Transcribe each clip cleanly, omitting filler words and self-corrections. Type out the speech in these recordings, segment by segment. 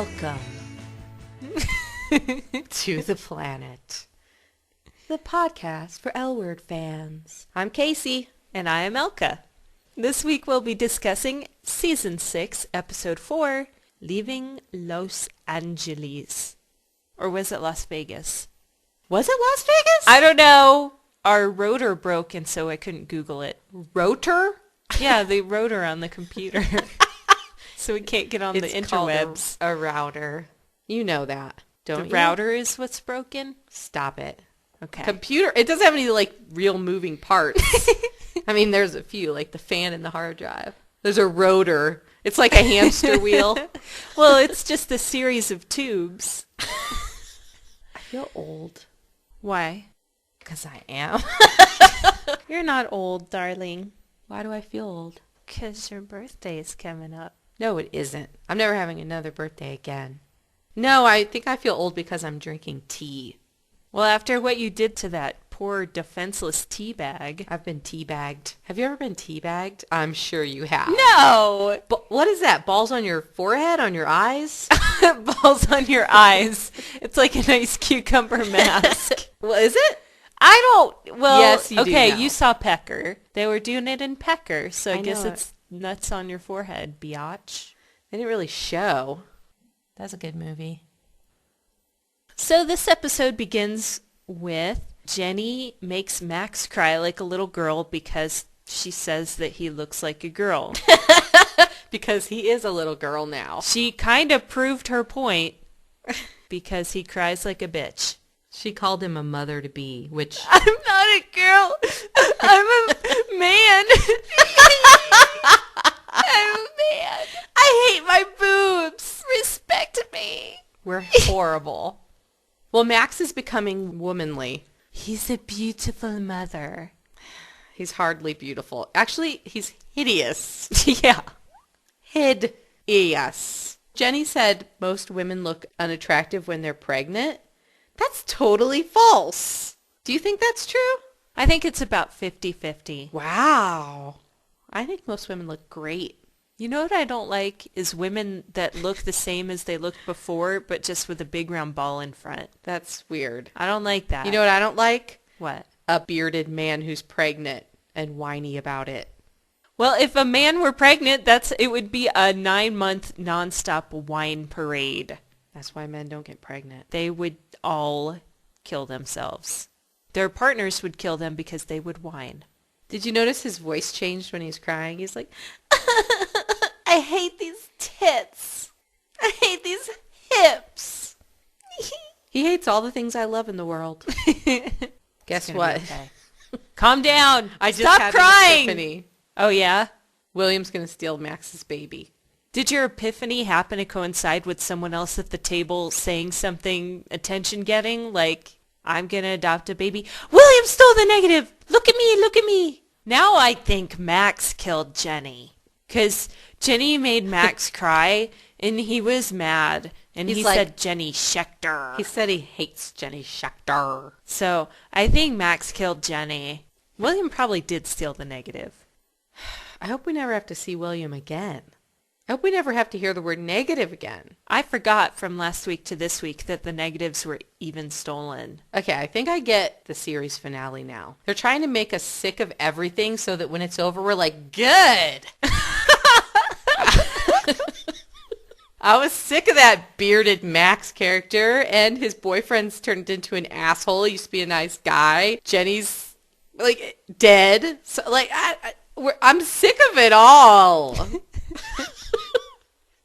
Welcome to the planet, the podcast for L-Word fans. I'm Casey. And I am Elka. This week we'll be discussing Season 6, Episode 4, Leaving Los Angeles. Or was it Las Vegas? Was it Las Vegas? I don't know. Our rotor broke and so I couldn't Google it. Rotor? Yeah, the rotor on the computer. So we can't get on the interwebs. A router. You know that, don't you? The router is what's broken? Stop it. Okay. Computer, it doesn't have any, real moving parts. I mean, there's a few, like the fan and the hard drive. There's a rotor. It's like a hamster wheel. Well, it's just a series of tubes. I feel old. Why? Because I am. You're not old, darling. Why do I feel old? Because your birthday is coming up. No, it isn't. I'm never having another birthday again. No, I think I feel old because I'm drinking tea. Well, after what you did to that poor defenseless tea bag. I've been teabagged. Have you ever been teabagged? I'm sure you have. No! What is that? Balls on your forehead? On your eyes? Balls on your eyes. It's like a nice cucumber mask. Well, is it? I don't. Well, yes, you okay, do know. You saw Pecker. They were doing it in Pecker, so I guess know it's nuts on your forehead, biatch. They didn't really show. That's a good movie. So this episode begins with Jenny makes Max cry like a little girl because she says that he looks like a girl. Because he is a little girl now. She kind of proved her point because he cries like a bitch. She called him a mother-to-be, which... I'm not a girl. I'm a man. I'm a man. I hate my boobs. Respect me. We're horrible. Well, Max is becoming womanly. He's a beautiful mother. He's hardly beautiful. Actually, he's hideous. Yeah. Hideous. Jenny said most women look unattractive when they're pregnant. That's totally false. Do you think that's true? I think it's about 50-50. Wow. I think most women look great. You know what I don't like is women that look the same as they looked before, but just with a big round ball in front. That's weird. I don't like that. You know what I don't like? What? A bearded man who's pregnant and whiny about it. Well, if a man were pregnant, it would be a 9-month nonstop wine parade. That's why men don't get pregnant. They would all kill themselves. Their partners would kill them because they would whine. Did you notice his voice changed when he was crying? He's like, I hate these tits. I hate these hips. He hates all the things I love in the world. Guess what? Okay. Calm down. I just Stop had crying. an epiphany. Oh, yeah? William's going to steal Max's baby. Did your epiphany happen to coincide with someone else at the table saying something attention-getting? Like, I'm going to adopt a baby. William stole the negative. Look at me. Look at me. Now I think Max killed Jenny. Because Jenny made Max cry, and he was mad. And he said Jenny Schechter. He said he hates Jenny Schechter. So I think Max killed Jenny. William probably did steal the negative. I hope we never have to see William again. I hope we never have to hear the word negative again. I forgot from last week to this week that the negatives were even stolen. Okay, I think I get the series finale now. They're trying to make us sick of everything so that when it's over, we're like, good. I was sick of that bearded Max character, and his boyfriend's turned into an asshole. He used to be a nice guy. Jenny's, dead. So, I'm sick of it all.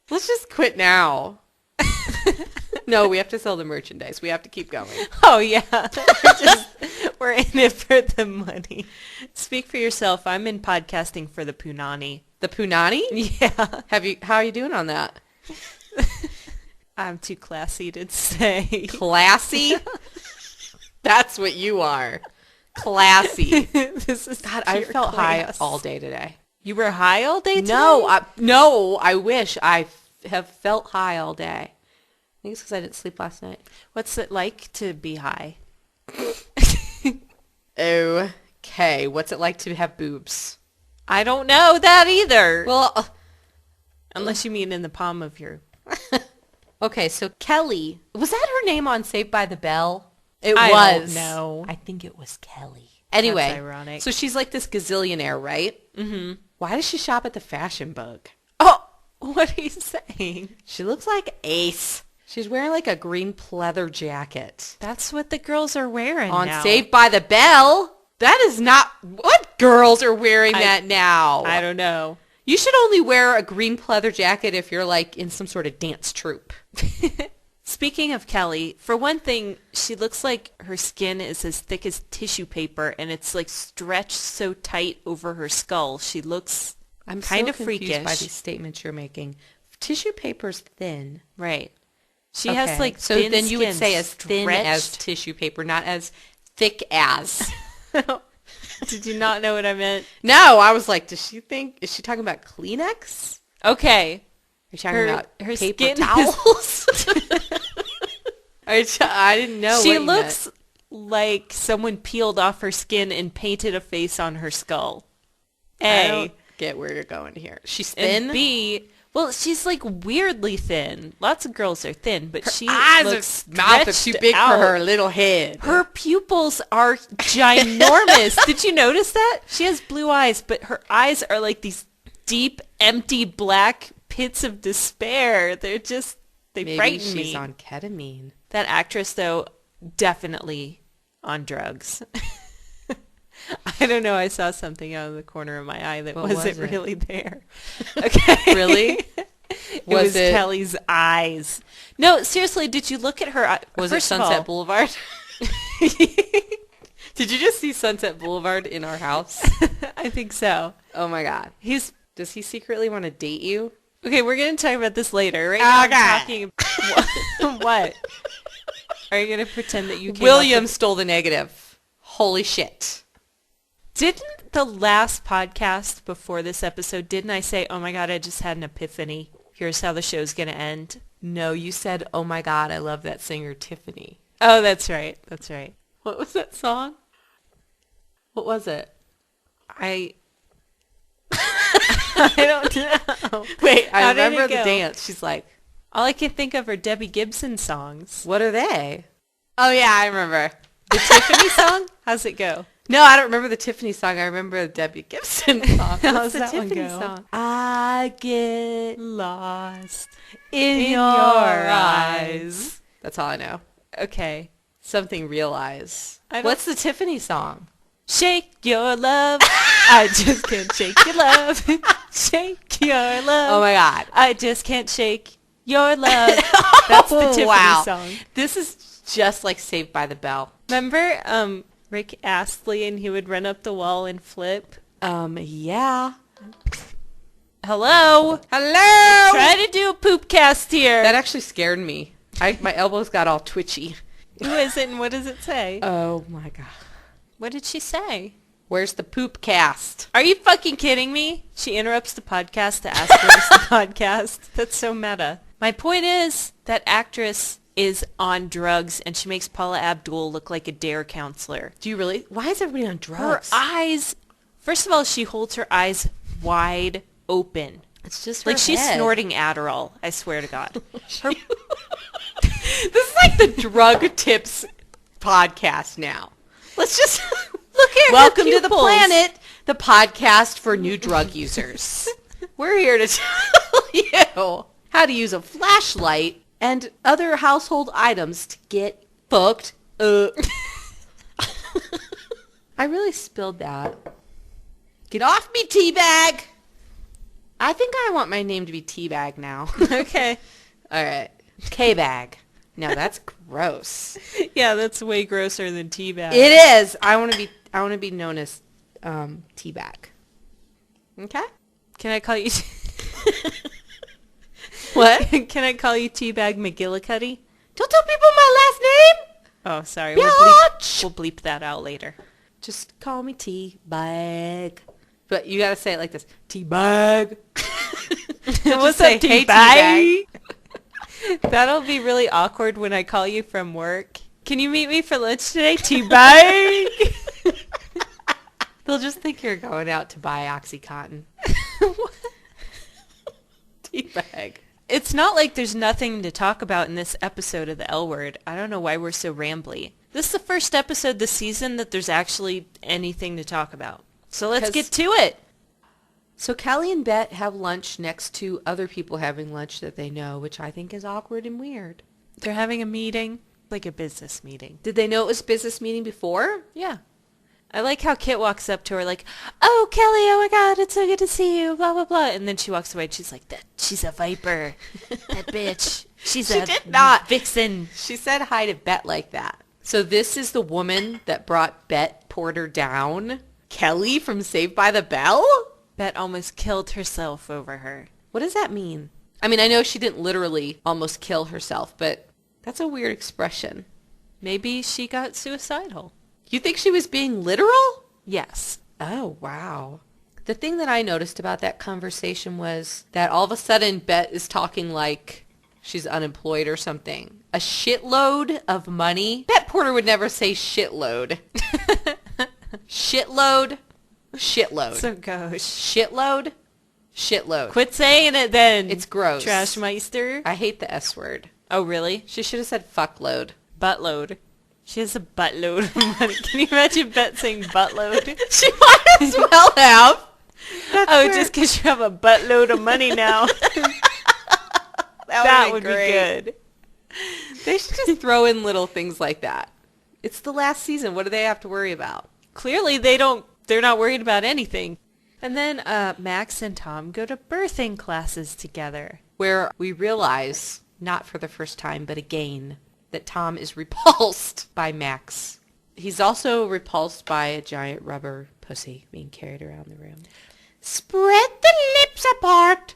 Let's just quit now. No, we have to sell the merchandise. We have to keep going. Oh, yeah. We're in it for the money. Speak for yourself. I'm in podcasting for the punani. The punani? Yeah. How are you doing on that? I'm too classy to say. Classy? That's what you are. Classy. This is God, I felt high all day today. You were high all day today? No, I wish I have felt high all day. I think it's because I didn't sleep last night. What's it like to be high? Okay, what's it like to have boobs? I don't know that either. Well, unless you mean in the palm of your Okay, so Kelly, was that her name on Saved by the Bell? It I was. don't know. I think it was Kelly. Anyway, That's ironic. so she's like this gazillionaire, right? Mm-hmm. Why does she shop at the Fashion Bug? Oh, what are you saying? She looks like Ace. She's wearing like a green pleather jacket. That's what the girls are wearing On now. Saved by the Bell? That is not... What girls are wearing that now? I don't know. You should only wear a green pleather jacket if you're like in some sort of dance troupe. Speaking of Kelly, for one thing, she looks like her skin is as thick as tissue paper, and it's like stretched so tight over her skull. She looks I'm kind so of confused freakish by these statements you're making. Tissue paper's thin. Right. She has like so thin then you would skin, say as thin as stretched. tissue paper, not as thick as. Did you not know what I meant? No, I was like, is she talking about Kleenex? Okay. Are you talking about her paper skin towels? I didn't know. She what you looks meant. like someone peeled off her skin and painted a face on her skull. I A. don't get where you're going here. She's thin. And B, well, she's like weirdly thin. Lots of girls are thin, but she Eyes looks mouth is too stretched big out. for her little head. Her pupils are ginormous. Did you notice that? She has blue eyes, but her eyes are like these deep, empty, black pits of despair. They Maybe frighten she's me. on ketamine. That actress, though, definitely on drugs. I don't know. I saw something out of the corner of my eye that What wasn't was it? really there. Okay. Really? It was Kelly's eyes. No, seriously, did you look at her eye? Was it First of Sunset all- Boulevard? Did you just see Sunset Boulevard in our house? I think so. Oh my God. Does he secretly want to date you? Okay, we're going to talk about this later. Right now I'm talking what? Are you going to pretend that you came William stole the negative. Holy shit. Didn't the last podcast before this episode, didn't I say, oh my God, I just had an epiphany. Here's how the show's going to end. No, you said, oh my God, I love that singer Tiffany. Oh, that's right. That's right. What was that song? What was it? I don't know. Wait, I How did remember it the go? dance. She's like, All I can think of are Debbie Gibson songs. what are they? Oh yeah, I remember. The Tiffany song? How's it go? No, I don't remember the Tiffany song. I remember the Debbie Gibson song. How's What's the that one Tiffany go? song? I get Lost in your eyes. That's all I know. Okay. Something realize. I don't- What's the Tiffany song? Shake your love. I just can't shake your love. Shake your love. Oh my God. I just can't shake your love. That's the Tiffany wow. song. This is just like Saved by the Bell. Remember Rick Astley and he would run up the wall and flip? Yeah. Hello? Hello. Try to do a poop cast here. That actually scared me. My elbows got all twitchy. Who is it and what does it say? Oh my God. What did she say? Where's the poop cast? Are you fucking kidding me? She interrupts the podcast to ask where's the podcast. That's so meta. My point is that actress is on drugs and she makes Paula Abdul look like a dare counselor. Do you really? Why is everybody on Her drugs? eyes, first of all, she holds her eyes wide open. It's just her Like she's head. snorting Adderall, I swear to God. Her, This is like the drug tips podcast now. Let's just look at welcome her to the pupils. planet, the podcast for new drug users. We're here to tell you how to use a flashlight and other household items to get fucked up. I really spilled that. Get off me, Teabag! I think I want my name to be Teabag now. Okay. All right. K-Bag. No, that's gross. Yeah, that's way grosser than teabag. It is. I want to be known as Teabag. Okay? Can I call you? What? Can I call you Teabag McGillicuddy? Don't tell people my last name. Oh, sorry. Biatch. We'll bleep that out later. Just call me Teabag. But you got to say it like this. Teabag. What's say, up, "Hey, Teabag?" That'll be really awkward when I call you from work. Can you meet me for lunch today, Teabag? They'll just think you're going out to buy OxyContin. Teabag. It's not like there's nothing to talk about in this episode of the L Word. I don't know why we're so rambly. This is the first episode this season that there's actually anything to talk about. So let's get to it. So Kelly and Bet have lunch next to other people having lunch that they know, which I think is awkward and weird. They're having a meeting, like a business meeting. Did they know it was a business meeting before? Yeah. I like how Kit walks up to her like, "Oh, Kelly, oh my God, it's so good to see you, blah, blah, blah." And then she walks away and she's like, she's a viper. That bitch. She did not. Vixen. She said hi to Bet like that. So this is the woman that brought Bet Porter down? Kelly from Saved by the Bell? Bet almost killed herself over her. What does that mean? I mean, I know she didn't literally almost kill herself, but that's a weird expression. Maybe she got suicidal. You think she was being literal? Yes. Oh, wow. The thing that I noticed about that conversation was that all of a sudden Bet is talking like she's unemployed or something. A shitload of money. Bet Porter would never say shitload. Shitload. Shitload. So gosh. Shitload. Shitload. Quit saying it then. It's gross. Trashmeister. I hate the S word. Oh, really? She should have said fuckload. Buttload. She has a buttload of money. Can you imagine Bet saying buttload? She might as well have. Just because you have a buttload of money now. that would be good. They should just throw in little things like that. It's the last season. What do they have to worry about? Clearly they're not worried about anything. And then Max and Tom go to birthing classes together. Where we realize, not for the first time, but again, that Tom is repulsed by Max. He's also repulsed by a giant rubber pussy being carried around the room. Spread the lips apart.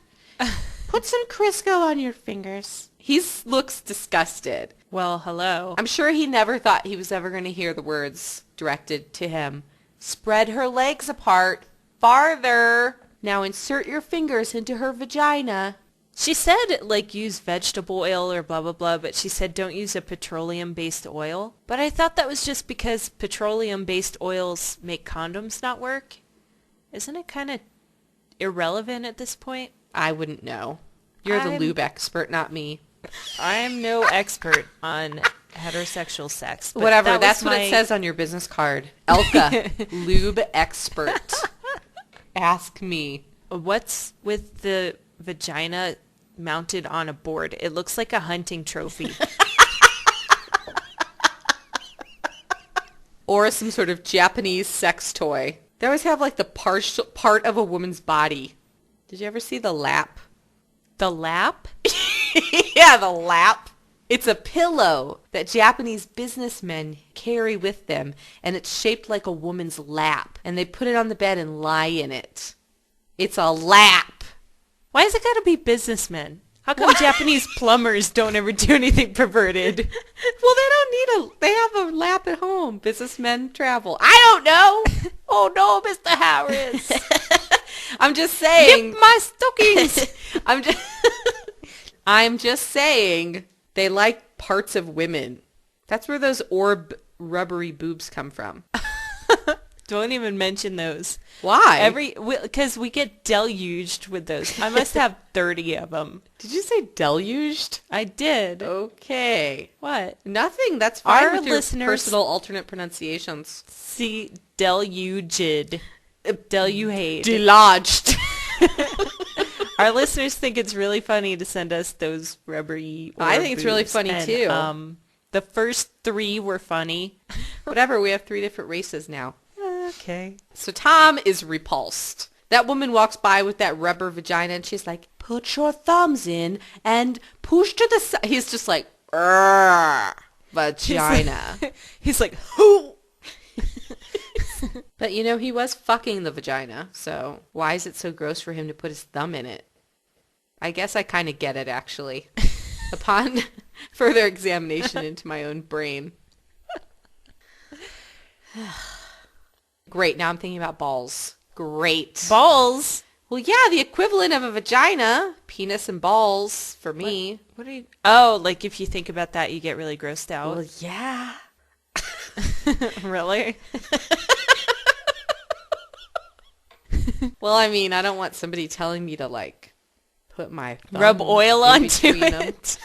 Put some Crisco on your fingers. He looks disgusted. Well, hello. I'm sure he never thought he was ever going to hear the words directed to him. Spread her legs apart. Farther. Now insert your fingers into her vagina. She said, like, use vegetable oil or blah, blah, blah, but she said don't use a petroleum-based oil. But I thought that was just because petroleum-based oils make condoms not work. Isn't it kind of irrelevant at this point? I wouldn't know. You're the lube expert, not me. I'm no expert on heterosexual sex. Whatever, that's what it says on your business card. Elka, lube expert. Ask me. What's with the vagina mounted on a board? It looks like a hunting trophy. Or some sort of Japanese sex toy. They always have like the part of a woman's body. Did you ever see the lap? The lap? Yeah, the lap. It's a pillow that Japanese businessmen carry with them, and it's shaped like a woman's lap, and they put it on the bed and lie in it. It's a lap. Why has it got to be businessmen? How come Japanese plumbers don't ever do anything perverted? Well, they have a lap at home. Businessmen travel. I don't know. Oh no, Mr. Harris. I'm just saying. Nip my stockings. I'm just saying they like parts of women. That's where those rubbery boobs come from. Don't even mention those. Why? Because we get deluged with those. I must have 30 of them. Did you say deluged? I did. Okay. What? Nothing. That's fine Our with your listeners personal alternate pronunciations. See, deluged. Deluhate. Delodged. Our listeners think it's really funny to send us those rubbery I think it's really funny, too. The first 3 were funny. Whatever, we have 3 different races now. Okay. So Tom is repulsed. That woman walks by with that rubber vagina, and she's like, put your thumbs in and push to the side. He's just like, vagina. He's like, who? But, he was fucking the vagina, so why is it so gross for him to put his thumb in it? I guess I kind of get it, actually, upon further examination into my own brain. Great, now I'm thinking about balls. Great. Balls? Well, yeah, the equivalent of a vagina. Penis and balls, for me. What are you... Oh, like if you think about that, you get really grossed out? Well, yeah. Really? Well, I mean, I don't want somebody telling me to, put my thumb Rub oil in onto between it.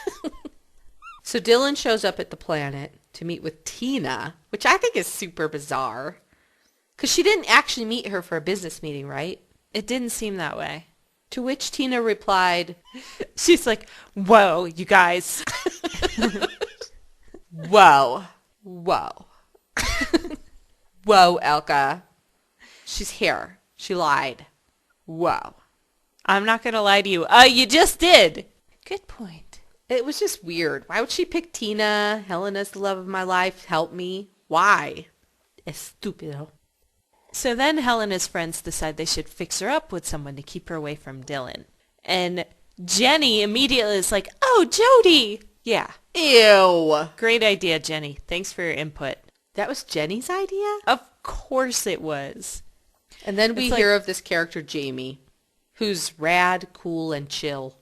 So Dylan shows up at the Planet to meet with Tina, which I think is super bizarre. Because she didn't actually meet her for a business meeting, right? It didn't seem that way. To which Tina replied, She's like, whoa, you guys. whoa, whoa. Whoa, Elka. She's here. She lied. Whoa. I'm not going to lie to you. You just did. Good point. It was just weird. Why would she pick Tina? Helena's the love of my life. Help me. Why? Estúpido. So then Helena's friends decide they should fix her up with someone to keep her away from Dylan. And Jenny immediately is like, oh, Jody. Yeah. Ew. Great idea, Jenny. Thanks for your input. That was Jenny's idea? Of course it was. And then we hear of this character, Jamie, who's rad, cool, and chill.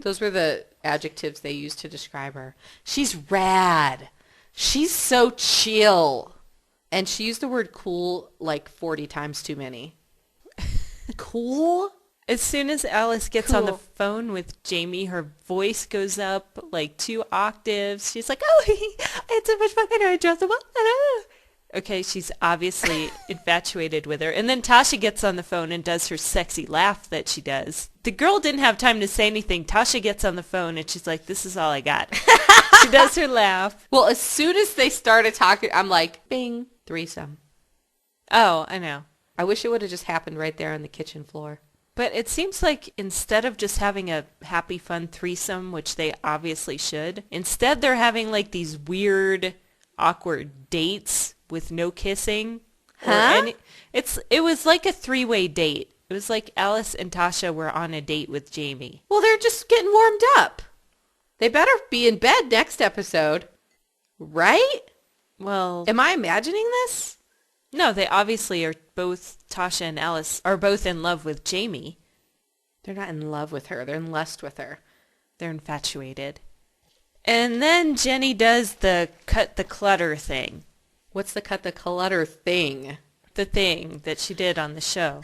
Those were the adjectives they used to describe her. She's rad. She's so chill. And she used the word cool like 40 times too many. Cool? As soon as Alice gets on the phone with Jamie, her voice goes up like 2 octaves. She's like, oh, I had so much fun. I dropped the ball. Okay, she's obviously infatuated with her. And then Tasha gets on the phone and does her sexy laugh that she does. The girl didn't have time to say anything. Tasha gets on the phone and she's like, this is all I got. She does her laugh. Well, as soon as they started talking, I'm like, bing, threesome. Oh, I know. I wish it would have just happened right there on the kitchen floor. But it seems like instead of just having a happy, fun threesome, which they obviously should, instead they're having like these weird, awkward dates with no kissing. Huh? It was like a 3-way date. It was like Alice and Tasha were on a date with Jamie. Well, they're just getting warmed up. They better be in bed next episode. Right? Well, am I imagining this? No, they obviously are both, Tasha and Alice, are both in love with Jamie. They're not in love with her. They're in lust with her. They're infatuated. And then Jenny does the cut the clutter thing. What's the cut the clutter thing? The thing that she did on the show.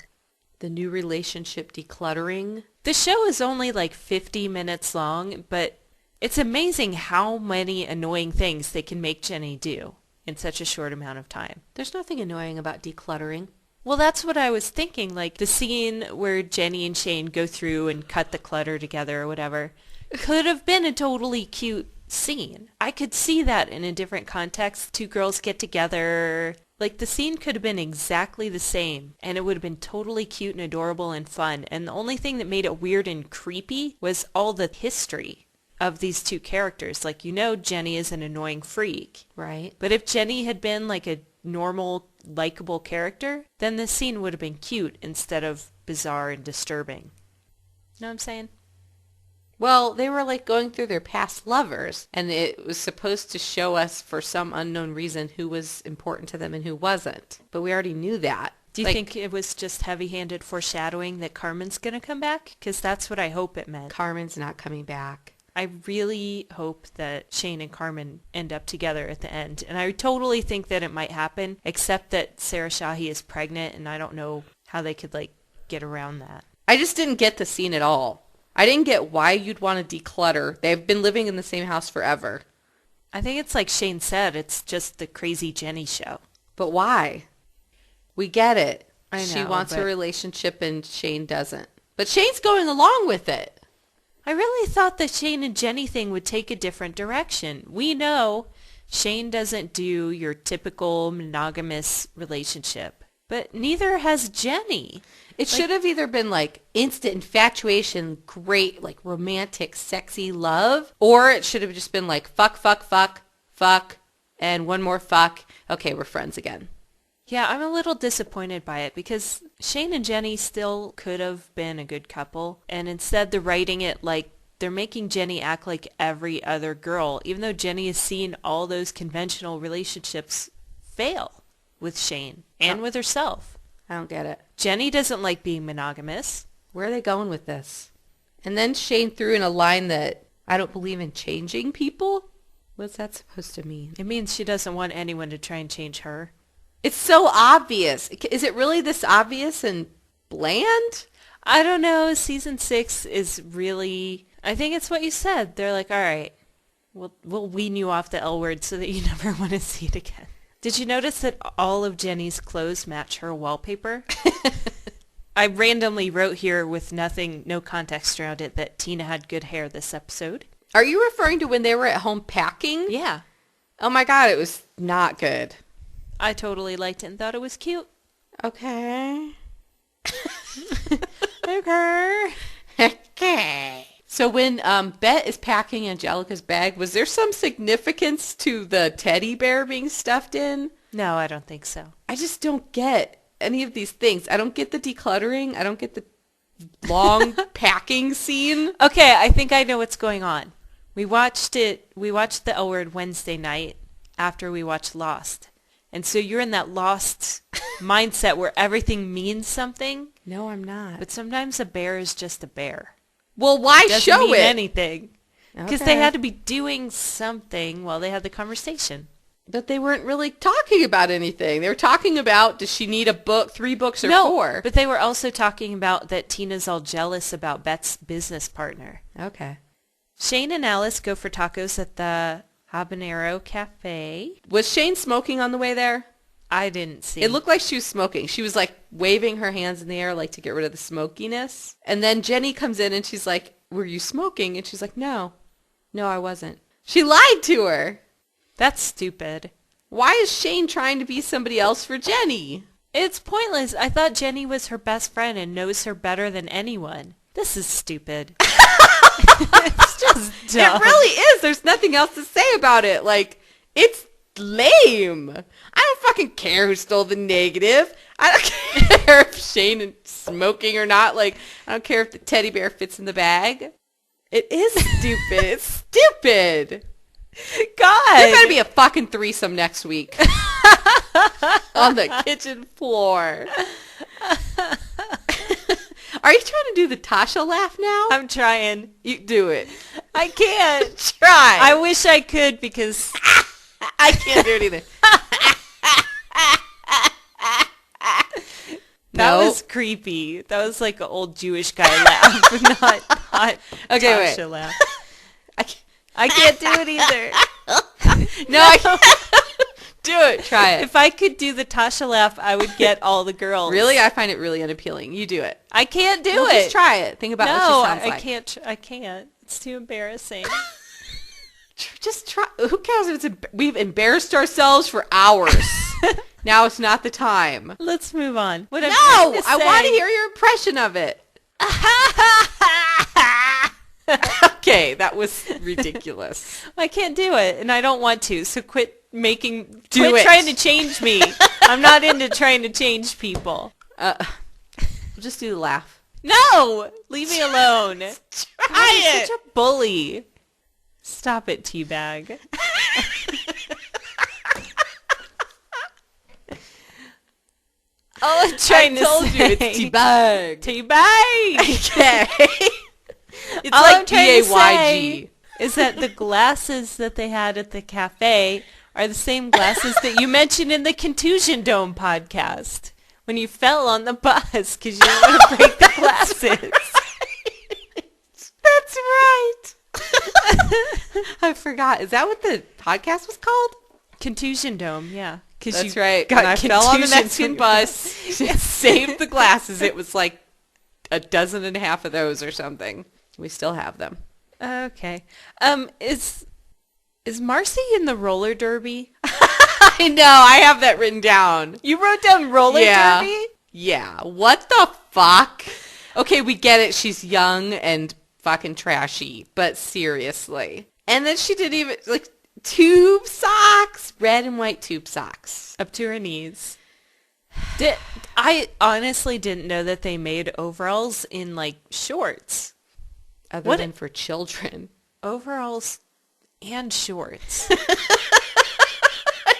The new relationship decluttering? The show is only like 50 minutes long, but it's amazing how many annoying things they can make Jenny do in such a short amount of time. There's nothing annoying about decluttering. Well, that's what I was thinking, like the scene where Jenny and Shane go through and cut the clutter together or whatever could have been a totally cute scene. I could see that in a different context. 2 girls get together. Like the scene could have been exactly the same and it would have been totally cute and adorable and fun. And the only thing that made it weird and creepy was all the history of these 2 characters. Like, Jenny is an annoying freak. Right. But if Jenny had been like a normal, likable character, then the scene would have been cute instead of bizarre and disturbing. Know what I'm saying? Well, they were like going through their past lovers, and it was supposed to show us for some unknown reason who was important to them and who wasn't. But we already knew that. Do you think it was just heavy-handed foreshadowing that Carmen's going to come back? Because that's what I hope it meant. Carmen's not coming back. I really hope that Shane and Carmen end up together at the end. And I totally think that it might happen, except that Sarah Shahi is pregnant, and I don't know how they could, get around that. I just didn't get the scene at all. I didn't get why you'd want to declutter. They've been living in the same house forever. I think it's like Shane said, it's just the crazy Jenny show. But why? We get it. I know, she wants a relationship and Shane doesn't. But Shane's going along with it. I really thought the Shane and Jenny thing would take a different direction. We know Shane doesn't do your typical monogamous relationship, but neither has Jenny. It should have either been instant infatuation, great, romantic, sexy love, or it should have just been fuck, fuck, fuck, fuck, and one more fuck. Okay, we're friends again. Yeah, I'm a little disappointed by it because Shane and Jenny still could have been a good couple, and instead they're writing it like they're making Jenny act like every other girl, even though Jenny has seen all those conventional relationships fail with Shane and with herself. I don't get it. Jenny doesn't like being monogamous. Where are they going with this? And then Shane threw in a line that, I don't believe in changing people? What's that supposed to mean? It means she doesn't want anyone to try and change her. It's so obvious. Is it really this obvious and bland? I don't know. Season 6 is really... I think it's what you said. They're like, all right, we'll wean you off the L word so that you never want to see it again. Did you notice that all of Jenny's clothes match her wallpaper? I randomly wrote here with no context around it that Tina had good hair this episode. Are you referring to when they were at home packing? Yeah. Oh my God, it was not good. I totally liked it and thought it was cute. Okay. Okay. Okay. So when Bet is packing Angelica's bag, was there some significance to the teddy bear being stuffed in? No, I don't think so. I just don't get any of these things. I don't get the decluttering. I don't get the long packing scene. Okay, I think I know what's going on. We watched the L Word Wednesday night after we watched Lost. And so you're in that Lost mindset where everything means something. No, I'm not. But sometimes a bear is just a bear. Well, why Doesn't show mean it? anything. Because Okay. they had to be doing something while they had the conversation. But they weren't really talking about anything. They were talking about, does she need a book, 3 books or 4? But they were also talking about that Tina's all jealous about Bet's business partner. Okay. Shane and Alice go for tacos at the Habanero Cafe. Was Shane smoking on the way there? I didn't see. It looked like she was smoking. She was like waving her hands in the air like to get rid of the smokiness. And then Jenny comes in and she's like, were you smoking? And she's like, no, I wasn't. She lied to her. That's stupid. Why is Shane trying to be somebody else for Jenny? It's pointless. I thought Jenny was her best friend and knows her better than anyone. This is stupid. It's just dumb. It really is. There's nothing else to say about it. Like, it's lame. I don't fucking care who stole the negative. I don't care if Shane is smoking or not. Like, I don't care if the teddy bear fits in the bag. It is stupid. It's stupid. God. There better be a fucking threesome next week. On the kitchen floor. Are you trying to do the Tasha laugh now? I'm trying. You do it. I can't. Try. I wish I could because... I can't do it either. That was creepy. That was like an old Jewish guy laugh, not Okay, Tasha wait. laugh. I can't do it either. No, I can't. Do it. Try it. If I could do the Tasha laugh, I would get all the girls. Really? I find it really unappealing. You do it. I can't do Well, it. Just try it. Think about what she sounds like. can't. I can't. It's too embarrassing. Just try. Who cares if we've embarrassed ourselves for hours. Now it's not the time. Let's move on. What I want to hear your impression of it. Okay, that was ridiculous. I can't do it, and I don't want to. So quit it. trying to change me. I'm not into trying to change people. We'll just do the laugh. No, leave me alone. Try You're it. such a bully. Stop it, teabag. All I'm trying to say. I told you it's teabag. Teabag. Okay. It's All like I'm trying to T-A-Y-G. say is that the glasses that they had at the cafe are the same glasses that you mentioned in the Contusion Dome podcast when you fell on the bus because you didn't want to break the glasses. That's right. I forgot. Is that what the podcast was called? Contusion Dome, yeah. That's right. Got When I fell on the contusions Mexican when- bus, she saved the glasses. It was like 12.5 of those or something. We still have them. Okay. Is Marcy in the roller derby? I know. I have that written down. You wrote down roller derby? Yeah. What the fuck? Okay, we get it. She's young and fucking trashy, but seriously. And then she did even, like, tube socks. Red and white tube socks. Up to her knees. I honestly didn't know that they made overalls in, like, shorts. Other than for children. Overalls and shorts. I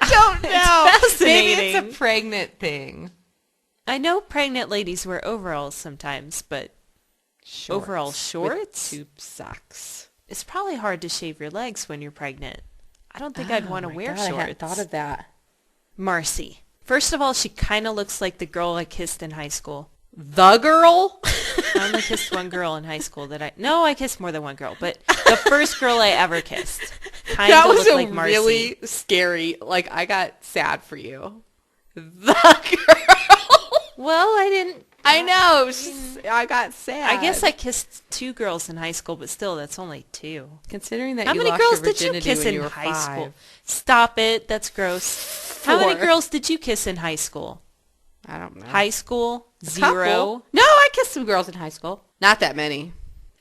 don't know. It's fascinating. Maybe it's a pregnant thing. I know pregnant ladies wear overalls sometimes, but overall shorts? With tube socks. It's probably hard to shave your legs when you're pregnant. I don't think I'd want to wear shorts. I hadn't thought of that. Marcy. First of all, she kind of looks like the girl I kissed in high school. The girl? I only kissed one girl in high school I kissed more than one girl, but the first girl I ever kissed kind of looked like Marcy. That was really scary. Like, I got sad for you. The girl. Well, I know. I got sad. I guess I kissed 2 girls in high school, but still, that's only 2. Considering that How you many lost girls your did you virginity kiss when in you were high 5. school? Stop it. That's gross. How many 4. girls did you kiss in high school? I don't know. High school? A 0? couple. No, I kissed some girls in high school. Not that many.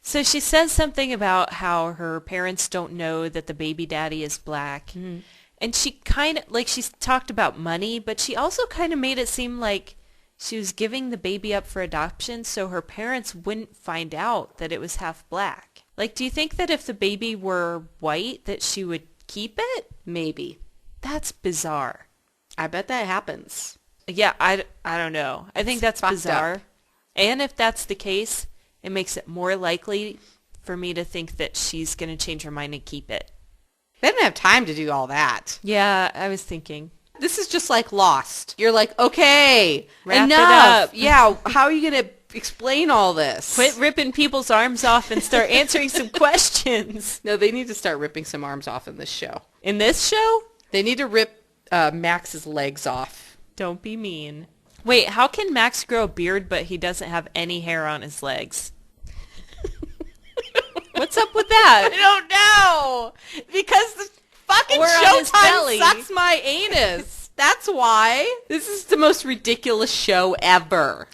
So she says something about how her parents don't know that the baby daddy is black. Mm-hmm. And she kind of, like, she's talked about money, but she also kind of made it seem like she was giving the baby up for adoption so her parents wouldn't find out that it was half black. Like, do you think that if the baby were white that she would keep it? Maybe. That's bizarre. I bet that happens. Yeah, I don't know. I think that's bizarre. Up. And if that's the case, it makes it more likely for me to think that she's going to change her mind and keep it. They didn't have time to do all that. Yeah, I was thinking. This is just like Lost. You're like, okay, wrap enough. It up. Yeah, how are you going to explain all this? Quit ripping people's arms off and start answering some questions. No, they need to start ripping some arms off in this show. In this show? They need to rip Max's legs off. Don't be mean. Wait, how can Max grow a beard but he doesn't have any hair on his legs? What's up with that? I don't know. Because the fucking Showtime sucks my anus. That's why. This is the most ridiculous show ever.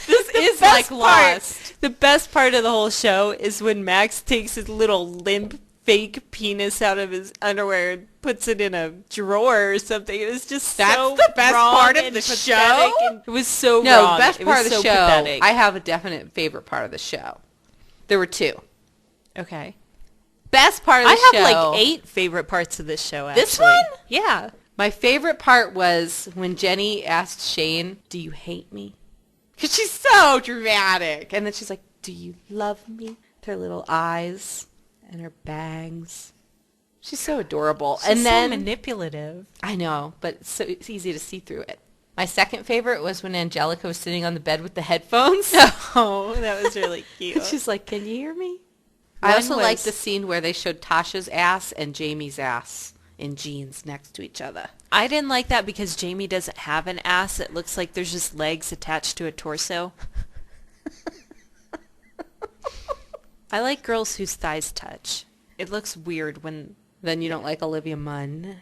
This is like Lost. The best part of the whole show is when Max takes his little limp fake penis out of his underwear and puts it in a drawer or something. It was just so the best wrong part of and the pathetic, show? and it was so wrong. No, the best part of the so show, pathetic. I have a definite favorite part of the show. There were 2. Okay. Best part of the show. I have like 8 favorite parts of this show, actually. This one? Yeah. My favorite part was when Jenny asked Shane, "Do you hate me?" Because she's so dramatic. And then she's like, "Do you love me?" With her little eyes and her bangs. She's so adorable. She's and then so manipulative. I know, but it's easy to see through it. My second favorite was when Angelica was sitting on the bed with the headphones. Oh, that was really cute. She's like, "Can you hear me?" I also liked the scene where they showed Tasha's ass and Jamie's ass in jeans next to each other. I didn't like that because Jamie doesn't have an ass. It looks like there's just legs attached to a torso. I like girls whose thighs touch. It looks weird when... Then you don't like Olivia Munn?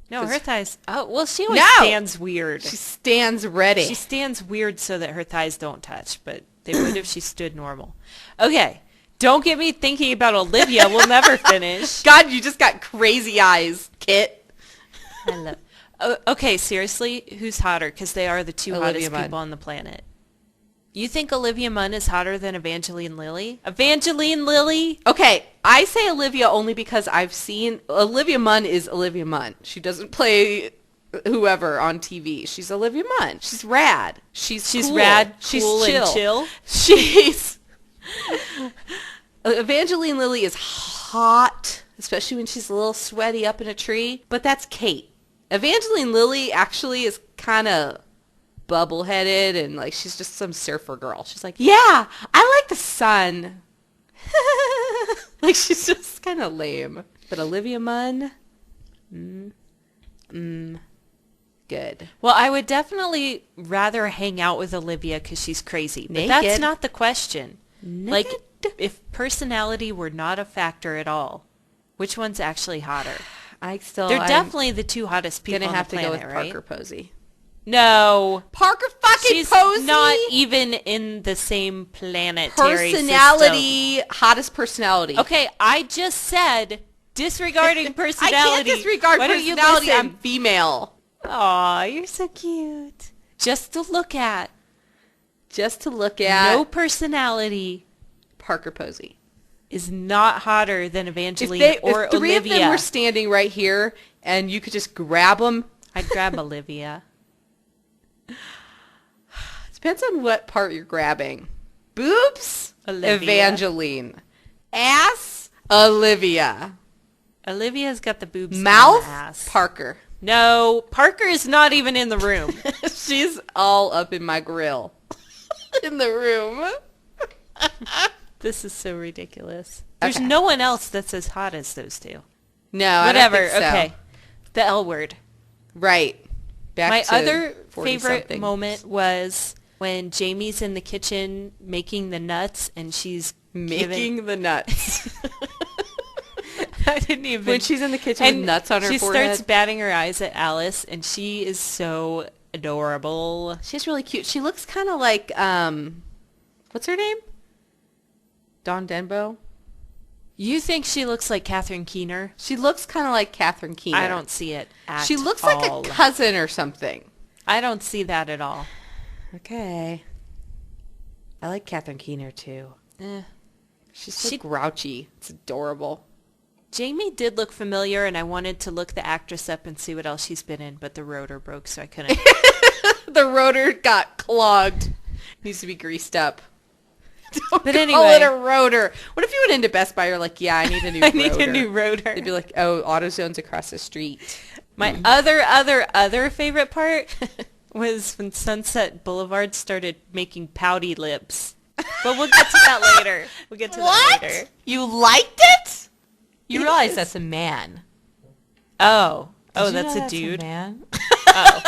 No, her thighs... Oh, well, she always stands weird. She stands ready. She stands weird so that her thighs don't touch, but they would if she stood normal. Okay, don't get me thinking about Olivia. We'll never finish. God, you just got crazy eyes, Kit. I love... okay, seriously, who's hotter? Because they are the 2 hottest Munn. people on the planet. You think Olivia Munn is hotter than Evangeline Lilly? Evangeline Lilly? Okay, I say Olivia only because I've seen... Olivia Munn is Olivia Munn. She doesn't play whoever on TV. She's Olivia Munn. She's rad. She's cool. Rad, she's cool, chill. and chill? She's... Evangeline Lilly is hot, especially when she's a little sweaty up in a tree. But that's Kate. Evangeline Lilly actually is kind of... bubble-headed and like she's just some surfer girl. She's like, "Yeah, I like the sun." Like she's just kind of lame. But Olivia Munn, good. Well, I would definitely rather hang out with Olivia because she's crazy. But Naked. that's not the question. Naked? Like, if personality were not a factor at all, which one's actually hotter? They're definitely the 2 hottest people on the planet, gonna have to go with right? Parker Posey. No. Parker fucking She's Posey? not even in the same planetary Personality, hottest personality. Okay, I just said disregarding personality. I can't disregard Why don't you personality. listen? I'm female. Aw, you're so cute. Just to look at. No personality. Parker Posey is not hotter than Evangeline or if 3 Olivia. of them were standing right here and you could just grab them. I'd grab Olivia. Depends on what part you're grabbing. Boobs? Olivia. Evangeline. Ass? Olivia. Olivia's got the boobs. Mouth? And the ass. Parker. No, Parker is not even in the room. She's all up in my grill. in the room. This is so ridiculous. There's no one else that's as hot as those two. No, Whatever. I don't think so. Okay. The L word. Right. My other favorite moment was when Jamie's in the kitchen making the nuts and she's making the nuts. I didn't even. When she's in the kitchen with nuts on her forehead. She starts batting her eyes at Alice, and she is so adorable. She's really cute. She looks kind of like, what's her name? Dawn Denbo? You think she looks like Catherine Keener? She looks kind of like Catherine Keener. I don't see it at all. She looks like a cousin or something. I don't see that at all. Okay. I like Catherine Keener, too. She's so grouchy. It's adorable. Jamie did look familiar, and I wanted to look the actress up and see what else she's been in, but the rotor broke, so I couldn't. The rotor got clogged. Needs to be greased up. Don't but call anyway, it a rotor. What if you went into Best Buy? You're like, yeah, I need a new rotor. I need a new rotor. They'd be like, oh, AutoZone's across the street. My other favorite part was when Sunset Boulevard started making pouty lips. But we'll get to that later. We'll get to that later. You liked it? You realize that's a man. Oh, that's a dude? Man? Oh.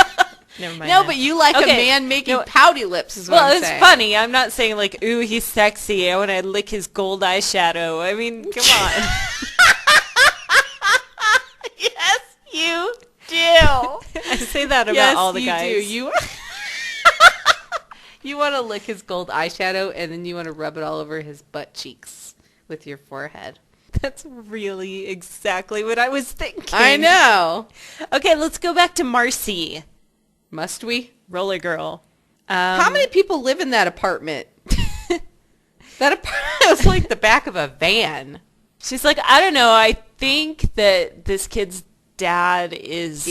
Never mind. No, but you like a man making pouty lips is what I'm saying. Well, it's funny. I'm not saying like, ooh, he's sexy. I want to lick his gold eyeshadow. I mean, come on. Yes, you do. I say that about all the guys. Yes, you do. You want to lick his gold eyeshadow, and then you want to rub it all over his butt cheeks with your forehead. That's really exactly what I was thinking. I know. Okay, let's go back to Marcy. Must we? Roller girl. How many people live in that apartment? That apartment was like the back of a van. She's like, I don't know. I think that this kid's dad is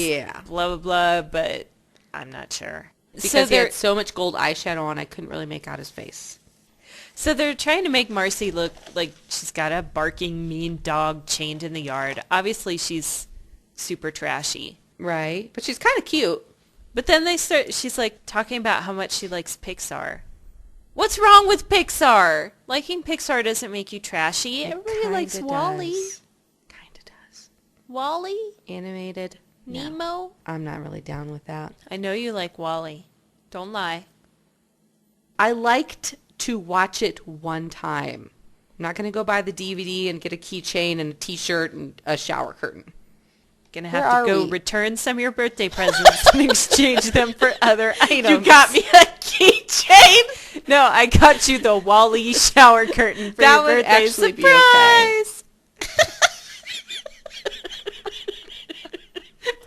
blah, blah, blah, but I'm not sure. Because he had so much gold eyeshadow on, I couldn't really make out his face. So they're trying to make Marcy look like she's got a barking mean dog chained in the yard. Obviously, she's super trashy. Right. But she's kind of cute. But then she's like talking about how much she likes Pixar. What's wrong with Pixar? Liking Pixar doesn't make you trashy. Everybody likes WALL-E. Kind of does. WALL-E? Animated. Nemo? No, I'm not really down with that. I know you like WALL-E. Don't lie. I liked to watch it one time. I'm not going to go buy the DVD and get a keychain and a t-shirt and a shower curtain. Gonna have to go return some of your birthday presents and exchange them for other items. You got me a keychain? No, I got you the WALL-E shower curtain for your birthday surprise. Be okay.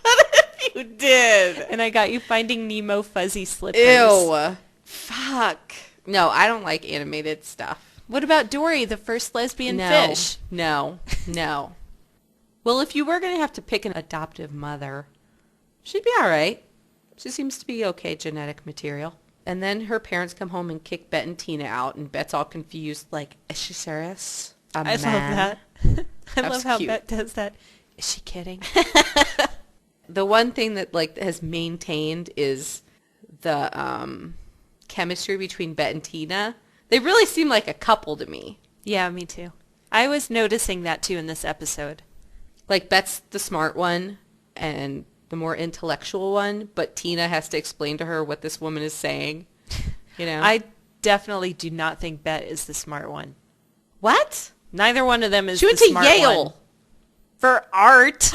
What if you did? And I got you Finding Nemo fuzzy slippers. Ew. Fuck. No, I don't like animated stuff. What about Dory, the first lesbian fish? No. Well, if you were going to have to pick an adoptive mother, she'd be all right. She seems to be okay genetic material. And then her parents come home and kick Bette and Tina out, and Bette's all confused, like, is she serious? I love that. I love how Bette does that. Is she kidding? The one thing that like has maintained is the chemistry between Bette and Tina. They really seem like a couple to me. Yeah, me too. I was noticing that too in this episode. Like, Bette's the smart one and the more intellectual one, but Tina has to explain to her what this woman is saying. You know? I definitely do not think Bette is the smart one. What? Neither one of them is the smart one. She went to Yale. For art.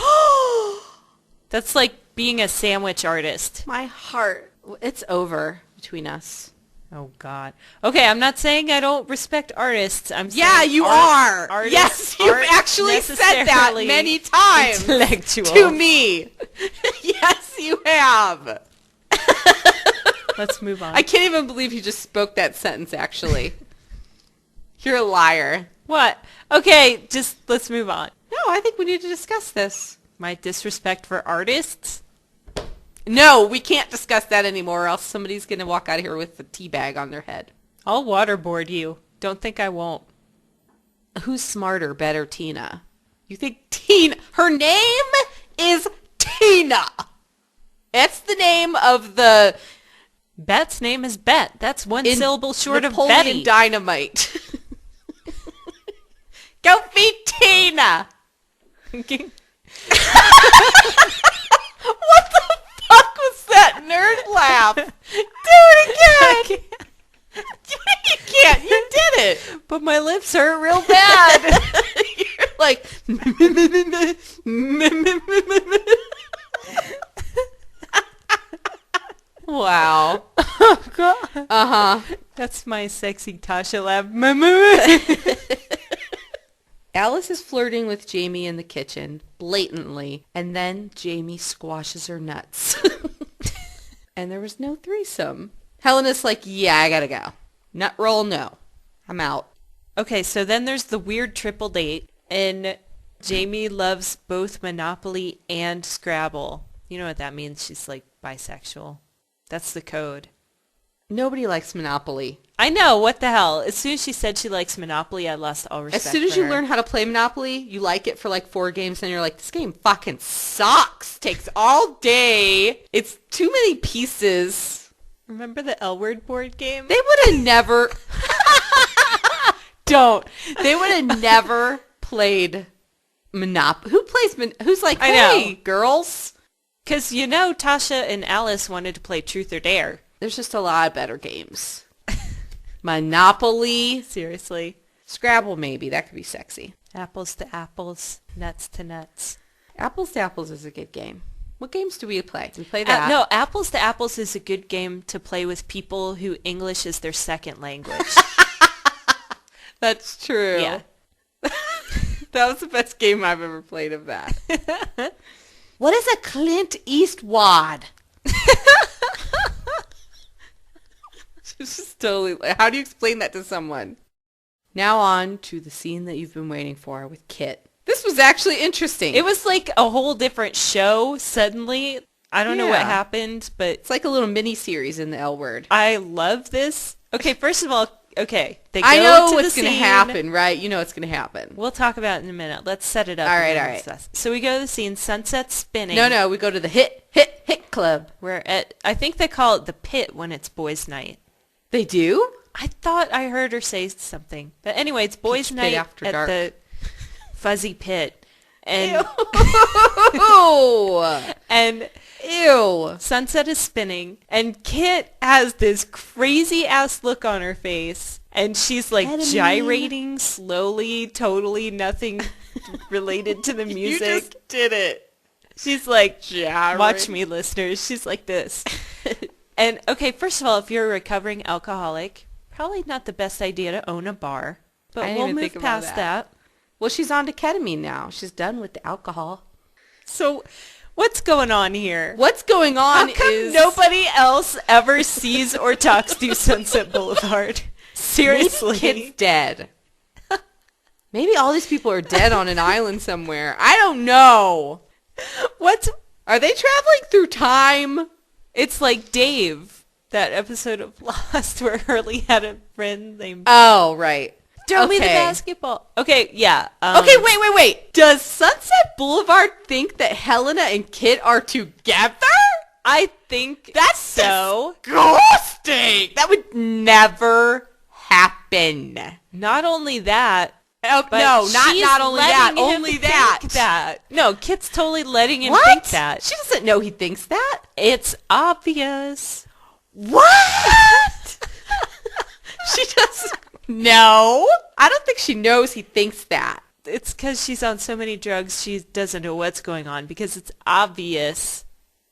That's like being a sandwich artist. My heart. It's over between us. Oh, God. Okay, I'm not saying I don't respect artists. I'm saying yeah, you are. Yes, you actually said that many times to me. Yes, you have. Let's move on. I can't even believe you just spoke that sentence, actually. You're a liar. What? Okay, just let's move on. No, I think we need to discuss this. My disrespect for artists? No, we can't discuss that anymore, or else somebody's going to walk out of here with a tea bag on their head. I'll waterboard you. Don't think I won't. Who's smarter, Bette or Tina? You think Tina... Her name is Tina. That's the name of the Bette's name is Bet. That's one syllable short Napoleon of Betty. Dynamite. Go feed Tina! What the fuck was that nerd laugh? Do it again! You can't. You did it. But my lips hurt real bad. You're like... Wow. Oh, God. Uh-huh. That's my sexy Tasha laugh. Alice is flirting with Jamie in the kitchen, blatantly, and then Jamie squashes her nuts. And there was no threesome. Helena's like, yeah, I gotta go. Nut roll, no. I'm out. Okay, so then there's the weird triple date, and Jamie loves both Monopoly and Scrabble. You know what that means? She's like bisexual. That's the code. Nobody likes Monopoly. I know, what the hell? As soon as she said she likes Monopoly, I lost all respect As soon as for you her. learn how to play Monopoly, you like it for like 4 games, and you're like, this game fucking sucks. Takes all day. It's too many pieces. Remember the L Word board game? They would have never... Don't. They would have never played Monopoly. Who plays Who's like, I hey, know. girls? Because, you know, Tasha and Alice wanted to play Truth or Dare. There's just a lot of better games. Monopoly. Seriously. Scrabble, maybe. That could be sexy. Apples to apples, nuts to nuts. Apples to Apples is a good game. What games do we play? We play that. No, Apples to Apples is a good game to play with people who English is their second language. That's true. Yeah. That was the best game I've ever played of that. What is a Clint Eastwood? It's just totally... How do you explain that to someone? Now on to the scene that you've been waiting for with Kit. This was actually interesting. It was like a whole different show suddenly. I don't know what Yeah. happened, but It's like a little mini-series in the L Word. I love this. Okay, first of all, okay. They go I know to what's the going to scene. happen, right? You know what's going to happen. We'll talk about it in a minute. Let's set it up. All and right, then all right. discuss. So we go to the scene, sunset spinning. No, we go to the hit club. We're at, I think they call it the pit when it's boys' night. They do? I thought I heard her say something. But anyway, it's boys' Peach Pit night After at Dark. the fuzzy pit. And Ew. and Ew. sunset is spinning, and Kit has this crazy ass look on her face, and she's like Ketamine. gyrating slowly, totally nothing related to the music. You just did it. She's like, Gyrating. watch me, listeners. She's like this. And okay, first of all, if you're a recovering alcoholic, probably not the best idea to own a bar, but I didn't we'll even move think about past that. Well, she's on to ketamine now. She's done with the alcohol. So, what's going on here? What's going on How come is... nobody else ever sees or talks to Sunset Boulevard? Seriously. Maybe Kit's dead. Maybe all these people are dead on an island somewhere. I don't know. What's... Are they traveling through time? It's like Dave, that episode of Lost where Hurley had a friend named... Oh, right. Throw me the Okay. basketball. Okay, yeah. Okay, wait. Does Sunset Boulevard think that Helena and Kit are together? I think That's so. disgusting. That would never happen. Not only that, Oh, but no, she's not only that. letting him Only think that. that. No, Kit's totally letting him What? think that. She doesn't know he thinks that. It's obvious. What? She doesn't know. I don't think she knows he thinks that. It's because she's on so many drugs, she doesn't know what's going on because it's obvious.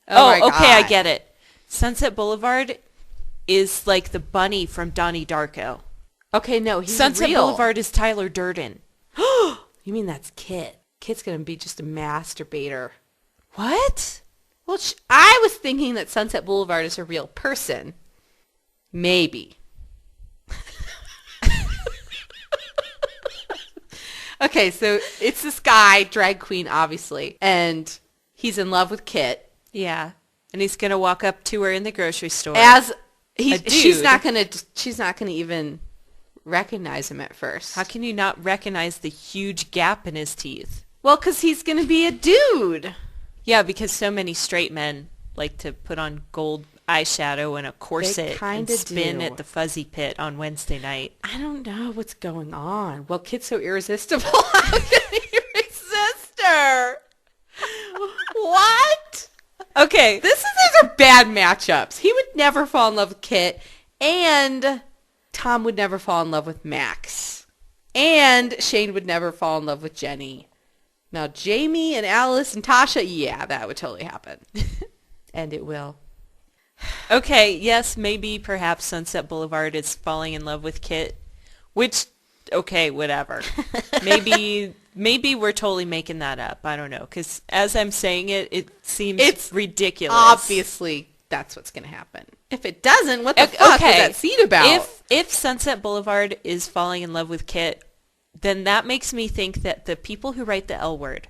my Okay, I God. get it. Sunset Boulevard is like the bunny from Donnie Darko. Okay, no, he's Sunset real. Boulevard is Tyler Durden. You mean that's Kit? Kit's gonna be just a masturbator. What? Well, I was thinking that Sunset Boulevard is a real person. Maybe. Okay, so it's this guy, drag queen, obviously, and he's in love with Kit. Yeah. And he's going to walk up to her in the grocery store. She's dude. not gonna even recognize him at first. How can you not recognize the huge gap in his teeth? Well, because he's gonna be a dude. Yeah, because so many straight men like to put on gold eyeshadow and a corset and spin at the fuzzy pit on Wednesday night. I don't know what's going on. Well, Kit's so irresistible. How can you resist her? What? Okay. These are bad matchups. He would never fall in love with Kit, and Tom would never fall in love with Max. And Shane would never fall in love with Jenny. Now, Jamie and Alice and Tasha, yeah, that would totally happen. And it will. Okay, yes, maybe perhaps Sunset Boulevard is falling in love with Kit, which, okay, whatever. Maybe we're totally making that up. I don't know, because as I'm saying it, it seems ridiculous. Obviously, that's what's going to happen. If it doesn't, what the fuck is that scene about? If Sunset Boulevard is falling in love with Kit, then that makes me think that the people who write the L Word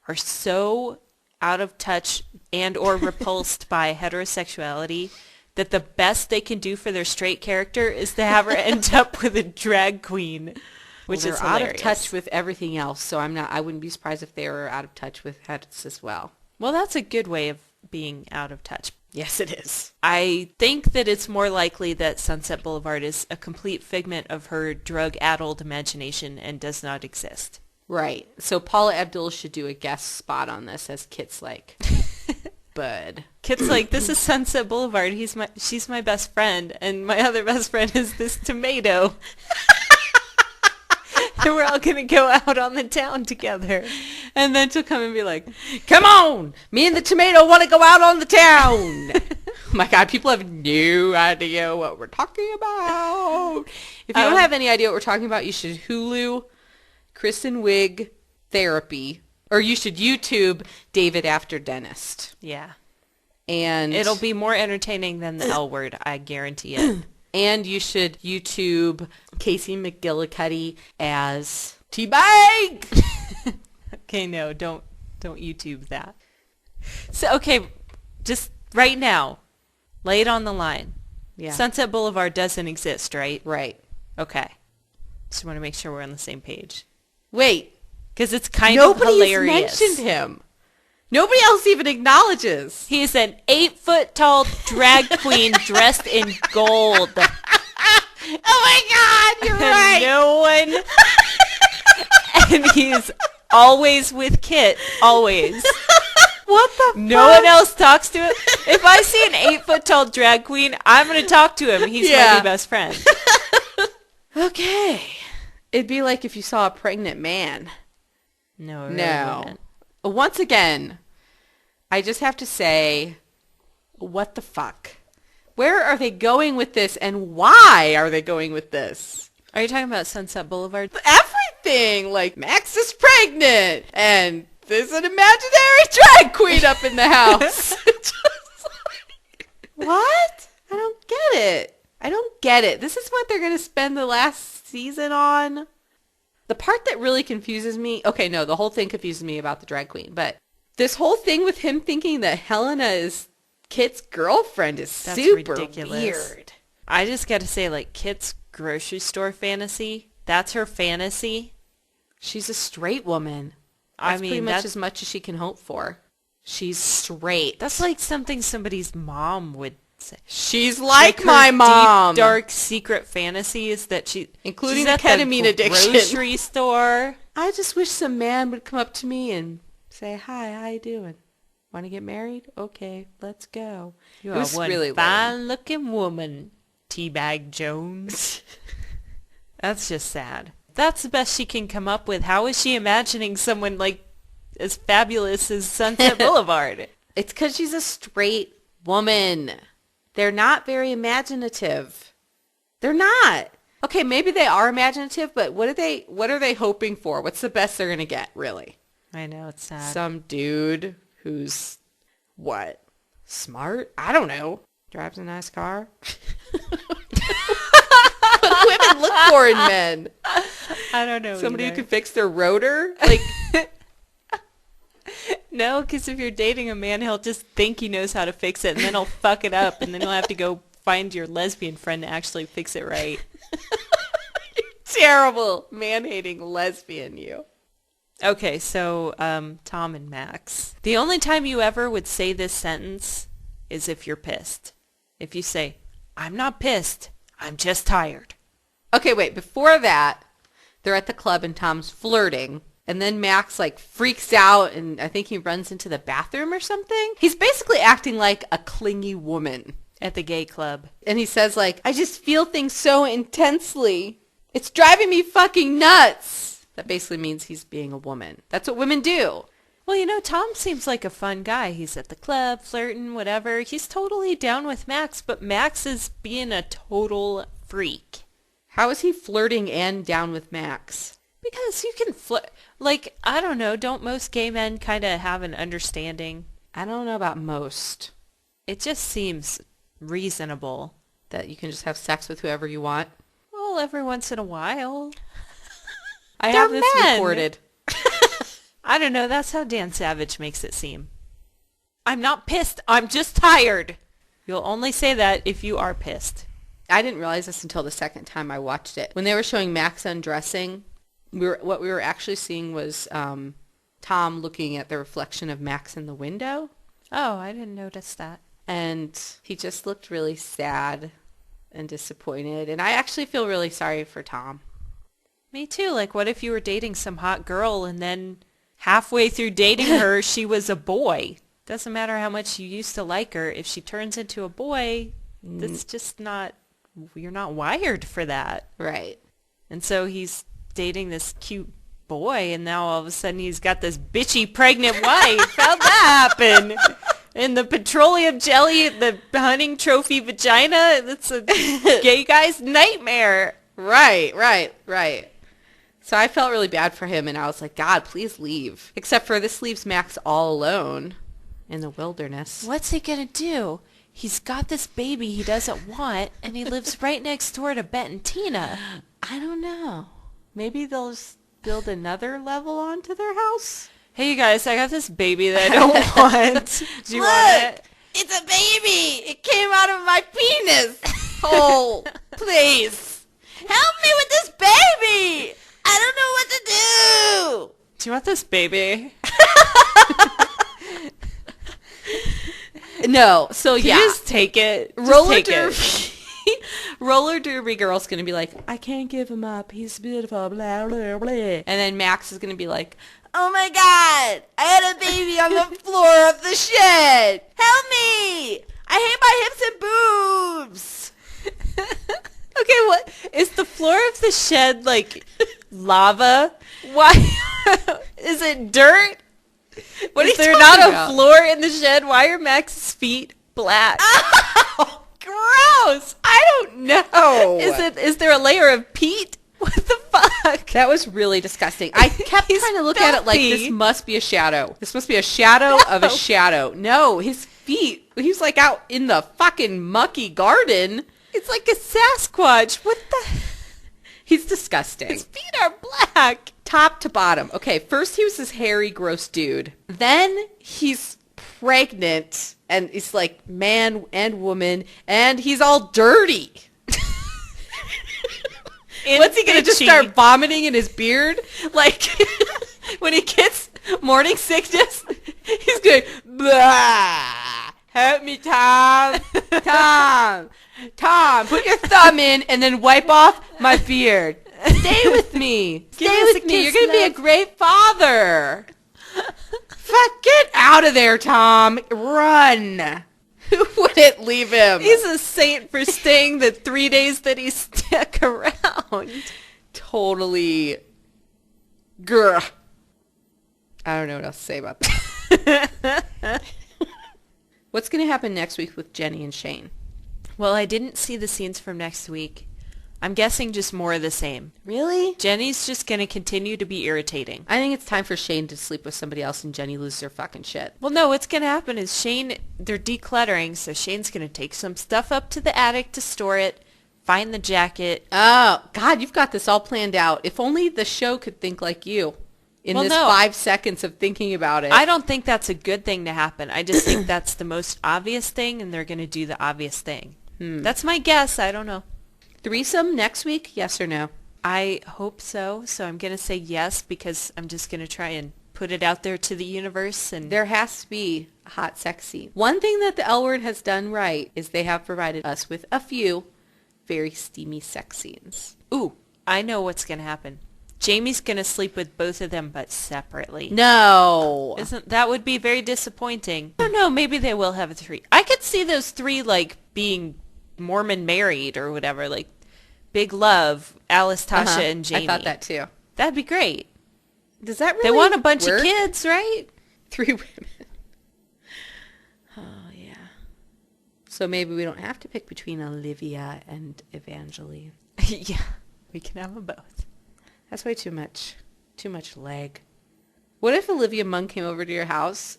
are so out of touch and or repulsed by heterosexuality that the best they can do for their straight character is to have her end up with a drag queen, which is hilarious. Out of touch with everything else, so I wouldn't be surprised if they were out of touch with heads as well. Well, that's a good way of being out of touch. Yes, it is. I think that it's more likely that Sunset Boulevard is a complete figment of her drug-addled imagination and does not exist. Right. So Paula Abdul should do a guest spot on this as Kit's like, bud. Kit's like, this is Sunset Boulevard. She's my best friend, and my other best friend is this tomato. And we're all going to go out on the town together. And then she'll come and be like, come on, me and the tomato want to go out on the town. Oh my God, people have no idea what we're talking about. If you don't have any idea what we're talking about, you should Hulu Kristen Wiig Therapy, or you should YouTube David After Dentist. Yeah. And it'll be more entertaining than the L Word, I guarantee it. And you should YouTube Casey McGillicuddy as Teabag. Okay, no, don't YouTube that. So, okay, just right now, lay it on the line. Yeah. Sunset Boulevard doesn't exist, right? Right. Okay. Just want to make sure we're on the same page. Wait. Because it's kind of hilarious. Nobody has mentioned him. Nobody else even acknowledges. He's an 8-foot-tall drag queen dressed in gold. Oh my God, you're right. No one. And he's always with Kit. Always. What the fuck? No one else talks to him. If I see an 8-foot-tall drag queen, I'm going to talk to him. He's my new best friend. Okay. It'd be like if you saw a pregnant man. No, it really wouldn't. Once again, I just have to say, what the fuck? Where are they going with this, and why are they going with this? Are you talking about Sunset Boulevard? Everything! Like, Max is pregnant, and there's an imaginary drag queen up in the house. What? I don't get it. This is what they're going to spend the last season on? The part that really confuses me, okay, no, the whole thing confuses me about the drag queen, but this whole thing with him thinking that Helena is Kit's girlfriend is super ridiculous. Weird. I just got to say, like, Kit's grocery store fantasy, that's her fantasy. She's a straight woman. That's pretty much as much as she can hope for. She's straight. That's like something somebody's mom would say. She's like my mom. Deep, dark, secret fantasy is that including she's the at ketamine the addiction. Grocery store. I just wish some man would come up to me and say, "Hi, how you doing? Want to get married? Okay, let's go." You are one really fine-looking woman, Teabag Jones. That's just sad. That's the best she can come up with. How is she imagining someone like as fabulous as Sunset Boulevard? It's because she's a straight woman. They're not very imaginative. They're not. Okay, maybe they are imaginative, but what are they hoping for? What's the best they're going to get, really? I know, it's sad. Some dude who's, what, smart? I don't know. Drives a nice car. What do women look for in men? I don't know. Somebody who can fix their rotor? Like, no, because if you're dating a man, he'll just think he knows how to fix it, and then he'll fuck it up, and then you'll have to go find your lesbian friend to actually fix it right. Terrible man-hating lesbian, you. Okay, so Tom and Max. The only time you ever would say this sentence is if you're pissed. If you say, I'm not pissed, I'm just tired. Okay, wait, before that, they're at the club and Tom's flirting. And then Max like freaks out and I think he runs into the bathroom or something. He's basically acting like a clingy woman. At the gay club. And he says like, I just feel things so intensely. It's driving me fucking nuts. That basically means he's being a woman. That's what women do. Well, you know, Tom seems like a fun guy. He's at the club, flirting, whatever. He's totally down with Max, but Max is being a total freak. How is he flirting and down with Max? Because you can flirt. Like, I don't know, don't most gay men kind of have an understanding? I don't know about most. It just seems reasonable. That you can just have sex with whoever you want? Well, every once in a while. I have this recorded. I don't know, that's how Dan Savage makes it seem. I'm not pissed, I'm just tired. You'll only say that if you are pissed. I didn't realize this until the second time I watched it. When they were showing Max undressing, what we were actually seeing was Tom looking at the reflection of Max in the window. Oh, I didn't notice that. And he just looked really sad and disappointed. And I actually feel really sorry for Tom. Me too. Like, what if you were dating some hot girl and then halfway through dating her, she was a boy? Doesn't matter how much you used to like her. If she turns into a boy, that's just not, you're not wired for that. Right. And so he's dating this cute boy, and now all of a sudden he's got this bitchy pregnant wife. How'd that happen? And the petroleum jelly, the hunting trophy vagina, that's a gay guy's nightmare. Right. So I felt really bad for him, and I was like, God, please leave. Except for this leaves Max all alone in the wilderness. What's he going to do? He's got this baby he doesn't want, and he lives right next door to Bette and Tina. I don't know. Maybe they'll just build another level onto their house? Hey, you guys, I got this baby that I don't want. Do you want it? It's a baby! It came out of my penis! Oh, please. Help me with this baby! I don't know what to do! Do you want this baby? No, so Can yeah. you just take it? It. Roller derby girl's going to be like, I can't give him up. He's beautiful, blah, blah, blah. And then Max is going to be like, oh my God, I had a baby on the floor of the shed. Help me. I hate my hips and boobs. Okay, what? Is the floor of the shed like lava? Why? Is it dirt? What is are you there talking not about? a floor in the shed? Why are Max's feet black? Oh, gross. I don't know. Is there a layer of peat? What the fuck? That was really disgusting. I kept trying to look at it like this must be a shadow. This must be a shadow of a shadow. No, his feet. He's like out in the fucking mucky garden. It's like a Sasquatch. What the? He's disgusting. His feet are black. Top to bottom. Okay, first he was this hairy, gross dude. Then he's pregnant, and he's like man and woman, and he's all dirty. What's he going to just start vomiting in his beard? Like, when he gets morning sickness, he's going, blah. Help me, Tom. Tom, put your thumb in and then wipe off my beard. Stay with me. Stay with me. You're going to be a great father. Fuck, get out of there, Tom. Run. Who wouldn't leave him? He's a saint for staying the 3 days that he stuck around. Totally. Grr. I don't know what else to say about that. What's going to happen next week with Jenny and Shane? Well, I didn't see the scenes from next week. I'm guessing just more of the same. Really? Jenny's just going to continue to be irritating. I think it's time for Shane to sleep with somebody else and Jenny loses her fucking shit. Well, no, what's going to happen is they're decluttering, so Shane's going to take some stuff up to the attic to store it, find the jacket. Oh, God, you've got this all planned out. If only the show could think like you in 5 seconds of thinking about it. I don't think that's a good thing to happen. I just think that's the most obvious thing, and they're going to do the obvious thing. That's my guess. I don't know. Threesome next week? Yes or no? I hope so. So I'm going to say yes because I'm just going to try and put it out there to the universe. And There has to be a hot sex scene. One thing that the L Word has done right is they have provided us with a few very steamy sex scenes. Ooh, I know what's going to happen. Jamie's going to sleep with both of them, but separately. No. That would be very disappointing. I don't know, maybe they will have a three. I could see those three, like, being Mormon married or whatever, like Big Love, Alice, Tasha, and Jamie. I thought that too. That'd be great. Does that really They want a bunch work? of kids, right? 3 women. Oh, yeah. So maybe we don't have to pick between Olivia and Evangeline. Yeah, we can have them both. That's way too much. Too much leg. What if Olivia Munn came over to your house?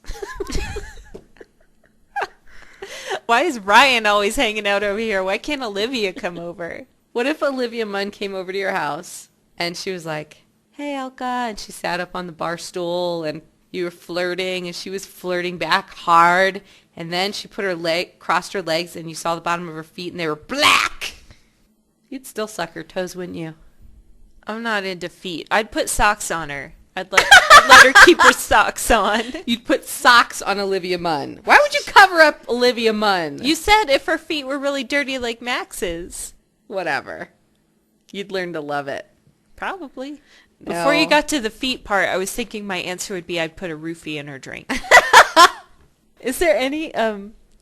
Why is Ryan always hanging out over here? Why can't Olivia come over? What if Olivia Munn came over to your house and she was like, hey, Elka, and she sat up on the bar stool and you were flirting and she was flirting back hard, and then she put crossed her legs and you saw the bottom of her feet and they were black? You'd still suck her toes, wouldn't you? I'm not into feet. I'd put socks on her. I'd let her keep her socks on. You'd put socks on Olivia Munn. Why would you cover up Olivia Munn? You said if her feet were really dirty like Max's. Whatever. You'd learn to love it. Probably. No. Before you got to the feet part, I was thinking my answer would be I'd put a roofie in her drink. Is there any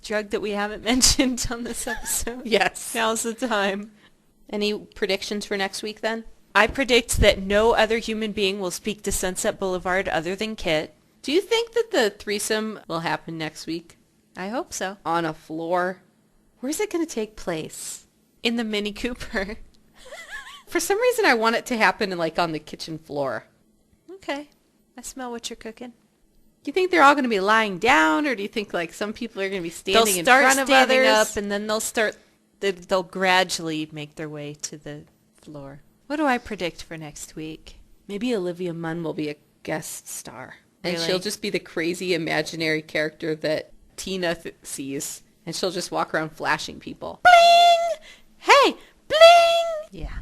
drug that we haven't mentioned on this episode? Yes. Now's the time. Any predictions for next week then? I predict that no other human being will speak to Sunset Boulevard other than Kit. Do you think that the threesome will happen next week? I hope so. On a floor? Where's it going to take place? In the Mini Cooper. For some reason, I want it to happen on the kitchen floor. Okay. I smell what you're cooking. Do you think they're all going to be lying down, or do you think some people are going to be standing in front of standing others? up, and then they'll gradually make their way to the floor. What do I predict for next week? Maybe Olivia Munn will be a guest star. And Really? she'll just be the crazy imaginary character that Tina sees. And she'll just walk around flashing people. Bling! Hey! Bling! Yeah,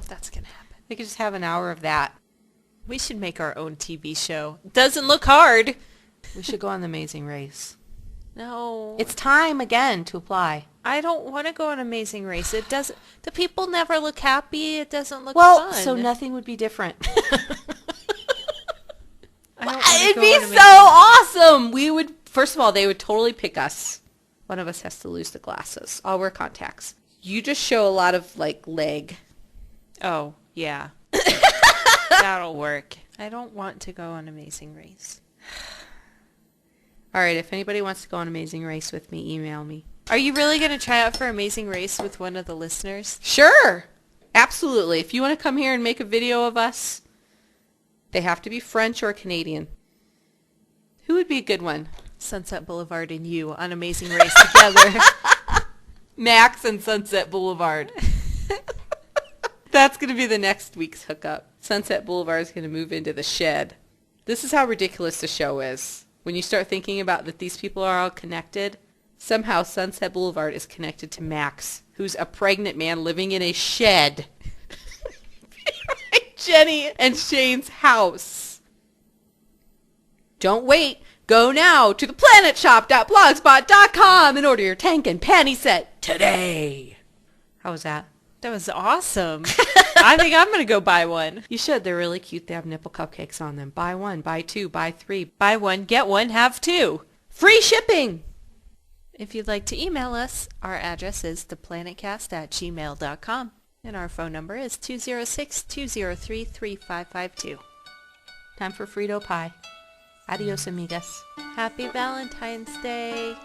that's going to happen. We could just have an hour of that. We should make our own TV show. Doesn't look hard. We should go on The Amazing Race. No. It's time again to apply. I don't want to go on Amazing Race. It doesn't. The people never look happy. It doesn't look Well, fun. so nothing would be different. I don't wanna It'd go be on so Amazing- awesome. We would, first of all, they would totally pick us. One of us has to lose the glasses. I'll wear contacts. You just show a lot of leg. Oh, yeah. That'll work. I don't want to go on Amazing Race. All right, if anybody wants to go on Amazing Race with me, email me. Are you really going to try out for Amazing Race with one of the listeners? Sure. Absolutely. If you want to come here and make a video of us, they have to be French or Canadian. Who would be a good one? Sunset Boulevard and you on Amazing Race together. Max and Sunset Boulevard. That's going to be the next week's hookup. Sunset Boulevard is going to move into the shed. This is how ridiculous the show is. When you start thinking about that these people are all connected, somehow Sunset Boulevard is connected to Max, who's a pregnant man living in a shed. Jenny and Shane's house. Don't wait. Go now to theplanetshop.blogspot.com and order your tank and panty set today. How was that? That was awesome. I think I'm going to go buy one. You should. They're really cute. They have nipple cupcakes on them. Buy one, buy two, buy three. Buy one, get one, have two. Free shipping. If you'd like to email us, our address is theplanetcast@gmail.com. And our phone number is 206-203-3552. Time for Frito pie. Adios, amigas. Happy Valentine's Day.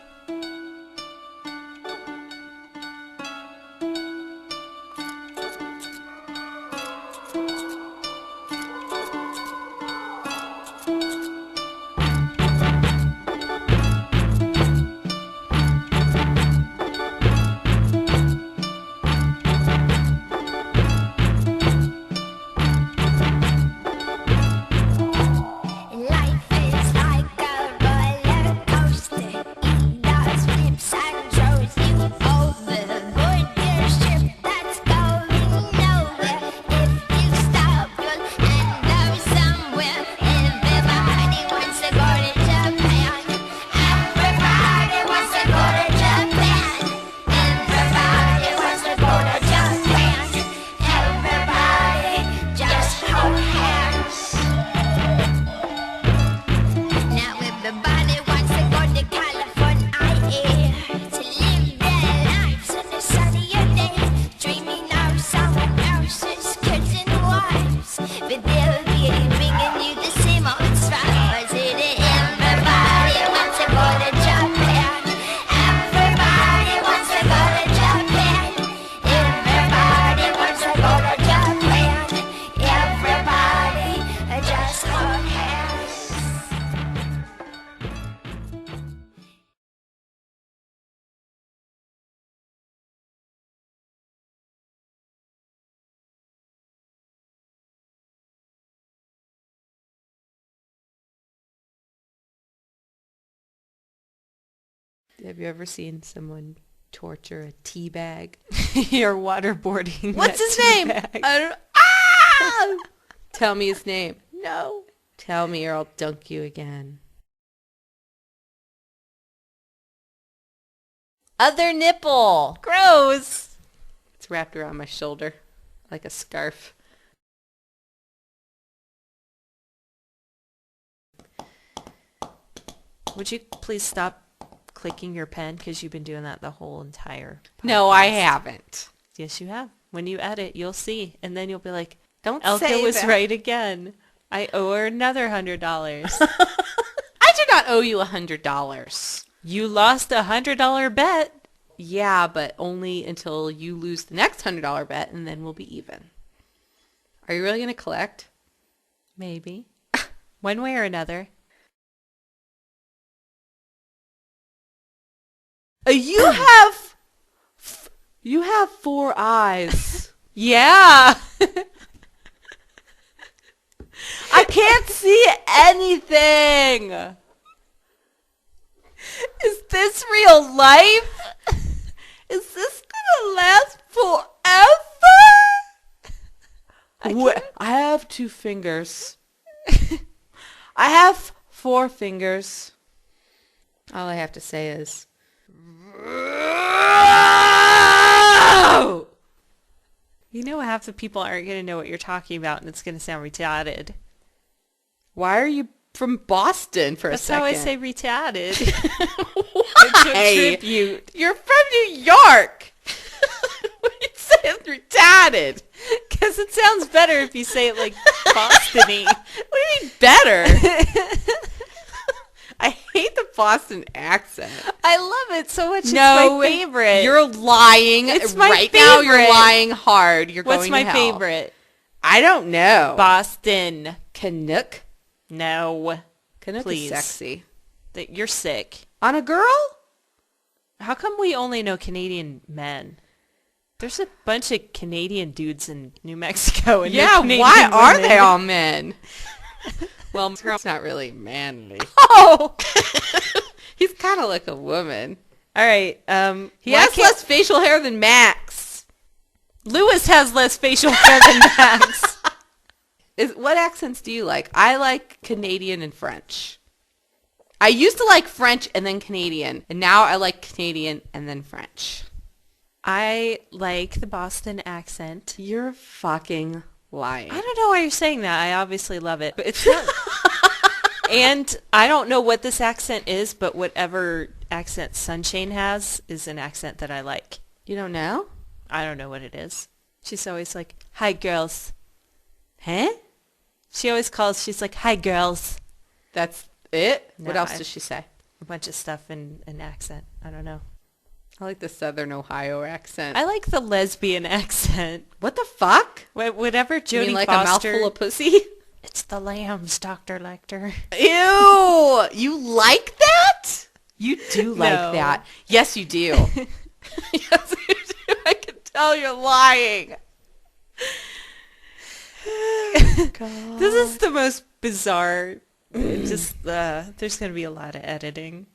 Life is like a roller coaster. Have you ever seen someone torture a tea bag? You're waterboarding. What's his name? Bag. Tell me his name. No. Tell me or I'll dunk you again. Other nipple. Gross. It's wrapped around my shoulder like a scarf. Would you please stop clicking your pen? Because you've been doing that the whole entire podcast. No, I haven't. Yes, you have. When you edit, you'll see. And then you'll be like, Don't Elka say was that. right again. I owe her another $100. I do not owe you $100. You lost a $100 bet. Yeah, but only until you lose the next $100 bet, and then we'll be even. Are you really going to collect? Maybe. One way or another. You have 4 eyes. Yeah. I can't see anything. Is this real life? Is this gonna last forever? I have 2 fingers. I have 4 fingers. All I have to say is... You know half the people aren't going to know what you're talking about, and it's going to sound retarded. Why are you from Boston for a second? That's how I say retarded. Why? Tribute. You're from New York. What are you saying retarded? Because it sounds better if you say it like Boston-y. What do you mean better? I hate the Boston accent. I love it so much. No, it's my favorite. You're lying. It's my right now. You're favorite. lying hard. You're What's going my to hell. favorite? I don't know. Boston. Canuck. No. Canuck Please. is sexy. You're sick. On a girl? How come we only know Canadian men? There's a bunch of Canadian dudes in New Mexico. And Yeah, no why Canadian are women. they all men? Well, this girl's not really manly. Oh! He's kind of like a woman. All right. He has less facial hair than Max. Lewis has less facial hair than Max. What accents do you like? I like Canadian and French. I used to like French and then Canadian, and now I like Canadian and then French. I like the Boston accent. You're fucking lying. I don't know why you're saying that. I obviously love it, but it's not. And I don't know what this accent is, but whatever accent Sunshine has is an accent that I like. You don't know? I don't know what it is. She's always like, "Hi, girls." Huh? She's like, "Hi, girls." That's it? No, What else does she say? A bunch of stuff in an accent. I don't know. I like the Southern Ohio accent. I like the lesbian accent. What the fuck? Whatever Jodie You mean like Foster. a mouthful of pussy? It's the lambs, Dr. Lecter. Ew! You like that? You do like No. that. Yes, you do. Yes, you do. I can tell you're lying. This is the most bizarre. There's going to be a lot of editing.